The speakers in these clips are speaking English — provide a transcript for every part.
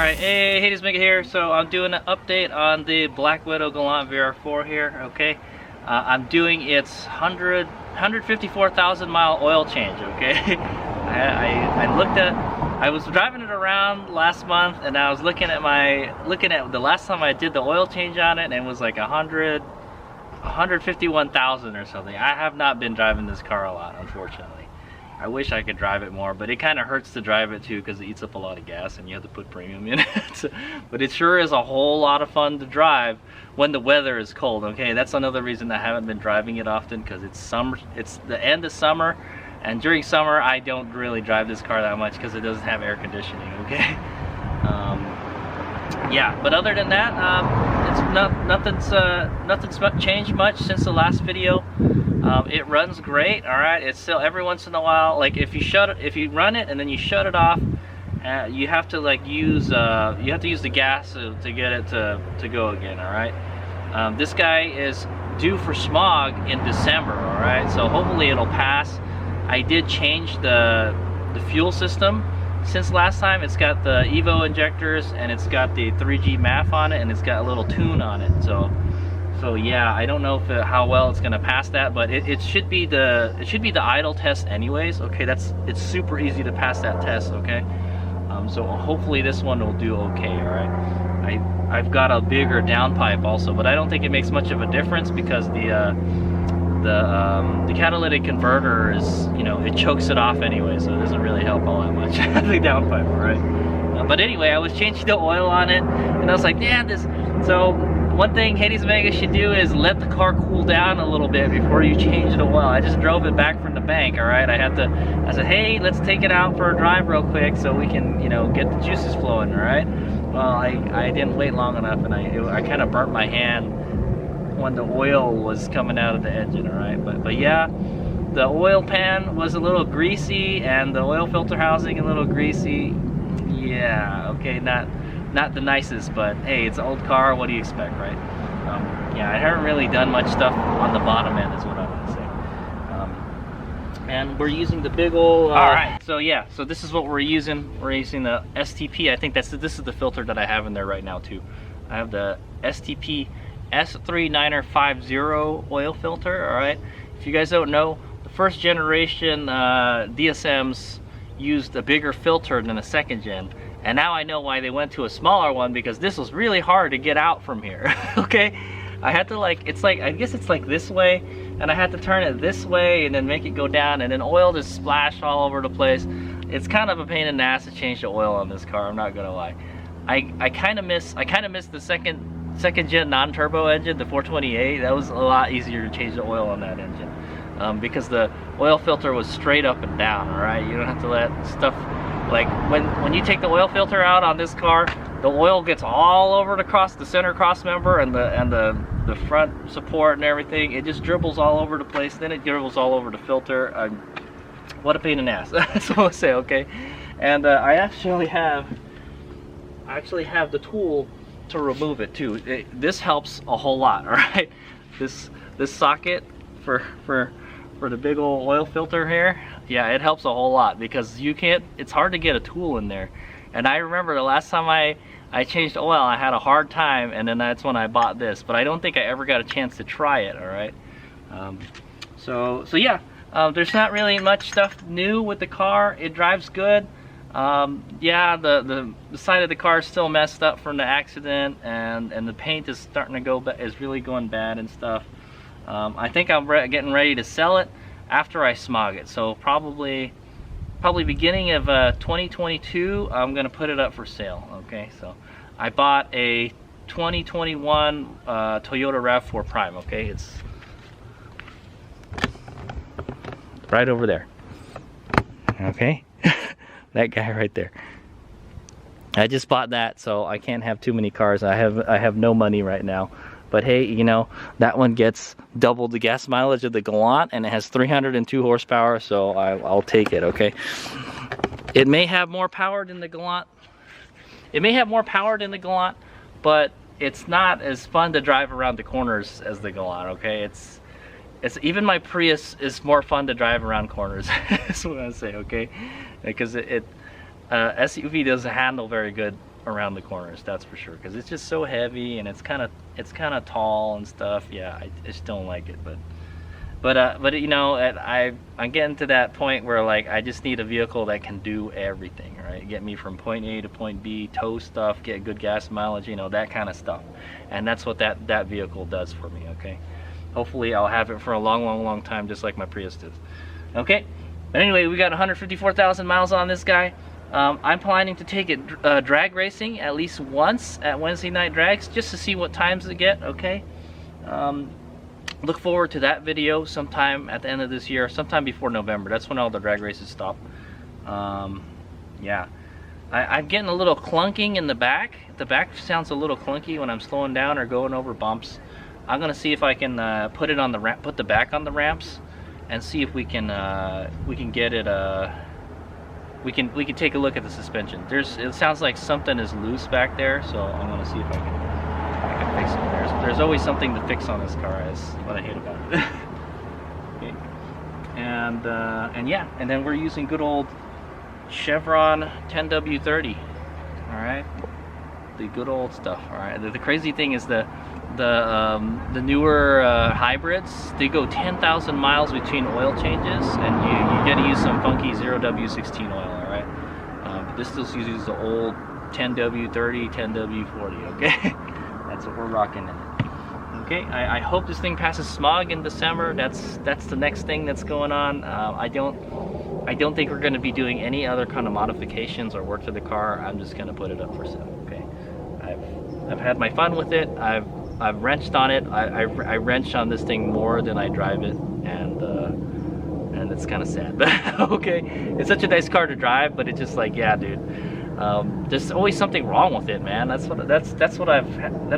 Alright, hey, Hades Mega here. So I'm doing an update on the Black Widow Galant VR4 here, okay? I'm doing its 154,000 mile oil change, okay? I was driving it around last month and I was looking at the last time I did the oil change on it, and it was like 151,000 or something. I have not been driving this car a lot, unfortunately. I wish I could drive it more, but it kind of hurts to drive it too because it eats up a lot of gas and you have to put premium in it. But it sure is a whole lot of fun to drive when the weather is cold, okay? That's another reason I haven't been driving it often, because it's summer. It's the end of summer, and during summer I don't really drive this car that much because it doesn't have air conditioning, okay? Yeah, but other than that, nothing's changed much since the last video. It runs great, all right. It's still every once in a while, like if you run it and then you shut it off, you have to like use the gas to get it to go again, all right. This guy is due for smog in December, all right. So hopefully it'll pass. I did change the fuel system since last time. It's got the Evo injectors and it's got the 3G MAF on it, and it's got a little tune on it. So yeah, I don't know if how well it's gonna pass that, but it should be the idle test anyways. Okay, it's super easy to pass that test. Okay, so hopefully this one will do okay. All right, I've got a bigger downpipe also, but I don't think it makes much of a difference because the catalytic converter is, you know, it chokes it off anyway, so it doesn't really help all that much. The downpipe, all right. But anyway, I was changing the oil on it, and I was like, yeah, so. One thing Hades Mega should do is let the car cool down a little bit before you change the oil. I just drove it back from the bank, all right? I said, hey, let's take it out for a drive real quick so we can, you know, get the juices flowing, all right? Well, I didn't wait long enough, and I kind of burnt my hand when the oil was coming out of the engine, all right? But yeah, the oil pan was a little greasy, and the oil filter housing a little greasy. Yeah, okay, not the nicest, but hey, it's an old car, what do you expect, right? Yeah, I haven't really done much stuff on the bottom end is what I want to say. And we're using the big old alright, so yeah, so this is what we're using. We're using the STP. I think this is the filter that I have in there right now too. I have the STP S3950 oil filter, alright? If you guys don't know, the first generation DSMs used a bigger filter than the second gen. And now I know why they went to a smaller one, because this was really hard to get out from here. Okay, I had to I guess it's like this way, and I had to turn it this way and then make it go down, and then oil just splashed all over the place. It's kind of a pain in the ass to change the oil on this car, I'm not gonna lie. I kind of miss the second gen non-turbo engine, the 428. That was a lot easier to change the oil on that engine, because the oil filter was straight up and down, all right? You don't have to let stuff, like when you take the oil filter out on this car, the oil gets all over the center cross member and the front support and everything. It just dribbles all over the place. Then it dribbles all over the filter. What a pain in the ass. That's what I say, okay? And I actually have the tool to remove it too. This helps a whole lot, all right? This socket for the big old oil filter here, yeah, it helps a whole lot, because it's hard to get a tool in there. And I remember the last time I changed oil, I had a hard time, and then that's when I bought this, but I don't think I ever got a chance to try it, all right? So yeah, there's not really much stuff new with the car. It drives good. Yeah, the side of the car is still messed up from the accident, and the paint is starting to is really going bad and stuff. I think I'm getting ready to sell it after I smog it, so probably beginning of 2022 I'm gonna put it up for sale. Okay, so I bought a 2021 Toyota RAV4 Prime. Okay, it's right over there. Okay, that guy right there. I just bought that, so I can't have too many cars. I have no money right now. But hey, you know, that one gets double the gas mileage of the Galant, and it has 302 horsepower, so I'll take it, okay? It may have more power than the Galant. But it's not as fun to drive around the corners as the Galant, okay? It's even my Prius is more fun to drive around corners. That's what I say, okay? Because SUV doesn't handle very good around the corners, that's for sure, because it's just so heavy and it's kind of tall and stuff. Yeah, I just don't like it. But you know, I'm getting to that point where like I just need a vehicle that can do everything, right? Get me from point A to point B, tow stuff, get good gas mileage, you know, that kind of stuff. And that's what that vehicle does for me. Okay, hopefully I'll have it for a long time, just like my Prius does. Okay, but anyway, we got 154,000 miles on this guy. I'm planning to take it drag racing at least once at Wednesday night drags, just to see what times it get. Okay, look forward to that video sometime at the end of this year, sometime before November. That's when all the drag races stop. Yeah, I'm getting a little clunking in the back. The back sounds a little clunky when I'm slowing down or going over bumps. I'm gonna see if I can put it on the ramp, put the back on the ramps, and see if we can get it. We can take a look at the suspension. It sounds like something is loose back there, so I'm gonna see if I can fix it. There's always something to fix on this car. Is what I hate about it. Okay. And yeah, and then we're using good old Chevron 10W30. All right, the good old stuff. All right. The crazy thing is the newer hybrids, they go 10,000 miles between oil changes, and you got to use some funky 0W16 oil. All right, but this still uses the old 10W30, 10W40. Okay, that's what we're rocking in it. Okay, I hope this thing passes smog in December. That's the next thing that's going on. I don't think we're going to be doing any other kind of modifications or work to the car. I'm just going to put it up for sale. Okay, I've had my fun with it. I've wrenched on it. I wrench on this thing more than I drive it, and it's kind of sad. But okay, it's such a nice car to drive, but it's just like, yeah, dude, there's always something wrong with it, man. That's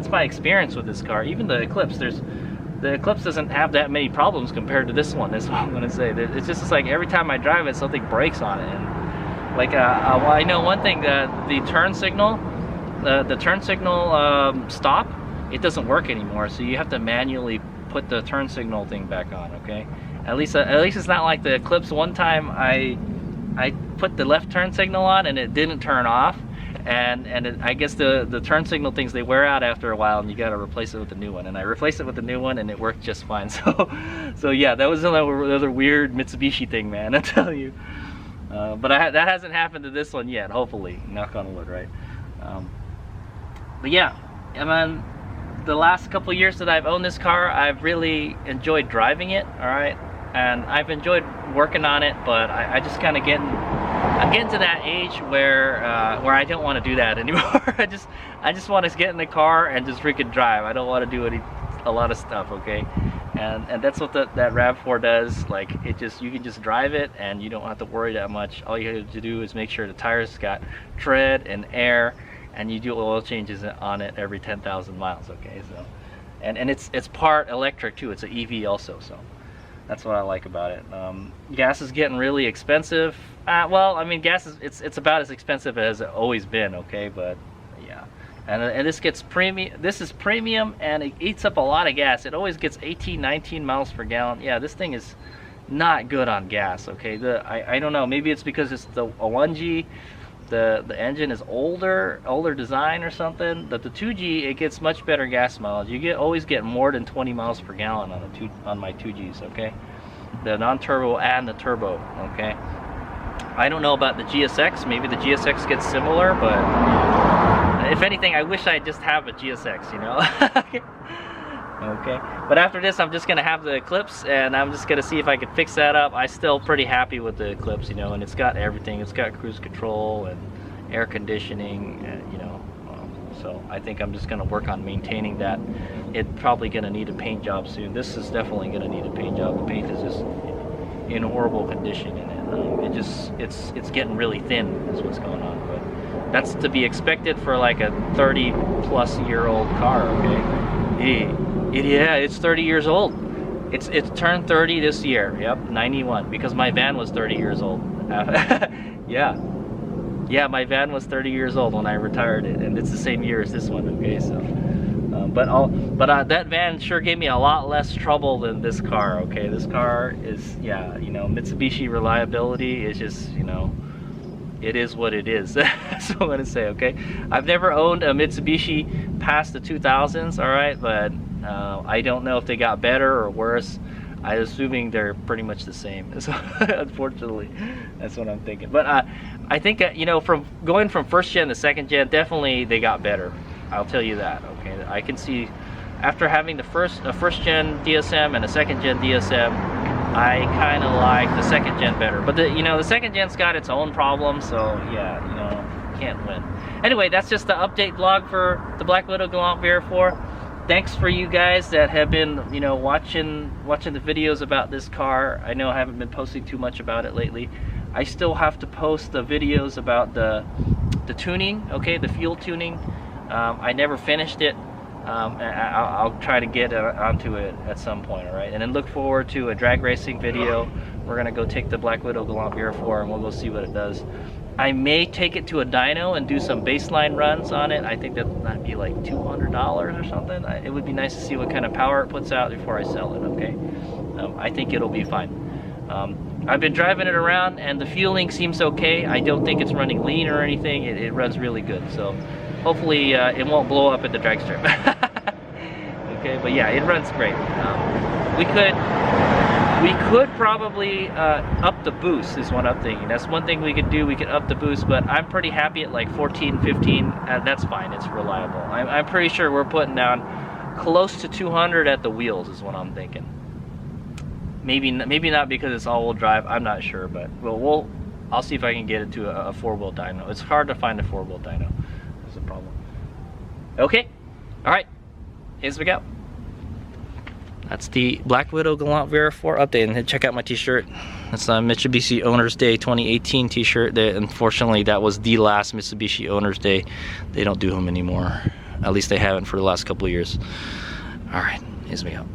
my experience with this car. Even the Eclipse, the Eclipse doesn't have that many problems compared to this one. That's what I'm gonna say. It's just like every time I drive it, something breaks on it. And like, well, I know one thing, that the turn signal, stop, it doesn't work anymore, so you have to manually put the turn signal thing back on. Okay, at least it's not like the Eclipse. One time I put the left turn signal on and it didn't turn off, and I guess the turn signal things, they wear out after a while, and you got to replace it with a new one. And I replaced it with a new one, and it worked just fine. So yeah, that was another weird Mitsubishi thing, man, I tell you. But that hasn't happened to this one yet, hopefully, knock on wood, right? But yeah, I mean, the last couple years that I've owned this car, I've really enjoyed driving it. All right, and I've enjoyed working on it, but I just kind of I'm getting to that age where I don't want to do that anymore. I just want to get in the car and just freaking drive. I don't want to do a lot of stuff. Okay, and that's what that RAV4 does. Like, you can just drive it and you don't have to worry that much. All you have to do is make sure the tires got tread and air, and you do oil changes on it every 10,000 miles. Okay, so and it's part electric too. It's an EV also, so that's what I like about it. Gas is getting really expensive. Well, I mean, gas is it's about as expensive as it's always been. Okay, but yeah, and this gets premium. This is premium, and it eats up a lot of gas. It always gets 18, 19 miles per gallon. Yeah, this thing is not good on gas. Okay, I don't know. Maybe it's because it's a 1G. The engine is older design or something. But the 2G, it gets much better gas mileage. You always get more than 20 miles per gallon on my 2Gs. Okay, the non-turbo and the turbo. Okay, I don't know about the GSX. Maybe the GSX gets similar, but if anything, I wish I just have a GSX, you know. Okay, but after this, I'm just gonna have the Eclipse, and I'm just gonna see if I can fix that up. I'm still pretty happy with the Eclipse, you know, and it's got everything. It's got cruise control and air conditioning, you know. So I think I'm just gonna work on maintaining that. It's probably gonna need a paint job soon. This is definitely gonna need a paint job. The paint is just in horrible condition, and it's getting really thin. Is what's going on, but that's to be expected for like a 30-plus-year-old car. Okay. Yeah, it's 30 years old. It's turned 30 this year. Yep, 91, because my van was 30 years old. Yeah, my van was 30 years old when I retired it, and it's the same year as this one. Okay, so but that van sure gave me a lot less trouble than this car. Okay, this car is, yeah, you know, Mitsubishi reliability is just, you know, it is what it is. That's what I'm gonna say, okay? I've never owned a Mitsubishi past the 2000s, all right? But I don't know if they got better or worse. I'm assuming they're pretty much the same. So unfortunately, that's what I'm thinking. But I think, you know, from going from first gen to second gen, definitely they got better. I'll tell you that, okay? I can see after having a first gen DSM and a second gen DSM, I kind of like the second gen better. But you know, the second gen's got its own problems, so yeah, you know, can't win. Anyway, that's just the update vlog for the Black Widow Galant VR4. Thanks for you guys that have been, you know, watching the videos about this car. I know I haven't been posting too much about it lately. I still have to post the videos about the tuning, okay, the fuel tuning. I never finished it. I'll try to get onto it at some point, all right? And then look forward to a drag racing video. We're gonna go take the Black Widow Galant VR4 and we'll go see what it does. I may take it to a dyno and do some baseline runs on it. I think that'd be like $200 or something. It would be nice to see what kind of power it puts out before I sell it, okay? I think it'll be fine. I've been driving it around and the fueling seems okay. I don't think it's running lean or anything. It runs really good, so hopefully it won't blow up at the drag strip. Okay, but yeah, it runs great. We could probably up the boost is what I'm thinking. That's one thing we could do. We could up the boost, but I'm pretty happy at like 14, 15. That's fine. It's reliable. I'm pretty sure we're putting down close to 200 at the wheels is what I'm thinking. Maybe not because it's all-wheel drive. I'm not sure, but I'll see if I can get it to a four-wheel dyno. It's hard to find a four-wheel dyno. That's the problem. Okay. All right. Here's we go. That's the Black Widow Galant VR4 update. And check out my t-shirt. That's a Mitsubishi Owners Day 2018 t-shirt. Unfortunately, that was the last Mitsubishi Owners Day. They don't do them anymore. At least they haven't for the last couple of years. All right, here's we go.